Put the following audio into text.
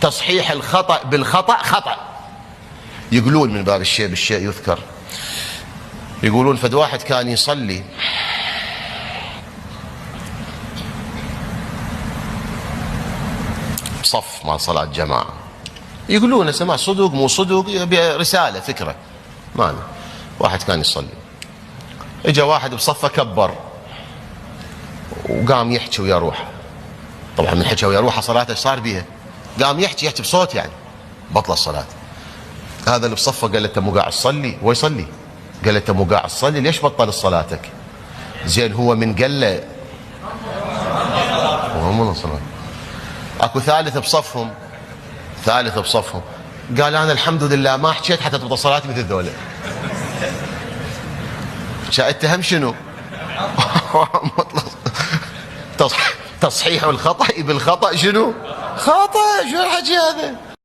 تصحيح الخطأ بالخطأ خطأ. يقولون من باب الشيء بالشيء يذكر، يقولون فد واحد كان يصلي بصف مع صلاة جماعة، يقولون سمع صدق مو صدق، رسالة فكرة ما. واحد كان يصلي، اجا واحد بصفه كبر وقام يحكي ويا روحه. طبعا من حكى ويا روحه صلاته ايش صار بيها؟ قام يحكي بصوت، يعني بطل الصلاة. هذا اللي بصفه قال له انت مو قاعد تصلي؟ هو يصلي. قال له انت مو قاعد تصلي ليش بطل صلاتك؟ زين هو من قال له هو من الصلاة. اكو ثالث بصفهم قال انا الحمد لله ما حكيت حتى تبطل صلاتي مثل ذولا. اتهم شنو؟ تصحيح الخطأ بالخطأ شنو؟ خطأ. شو الحكي هذا؟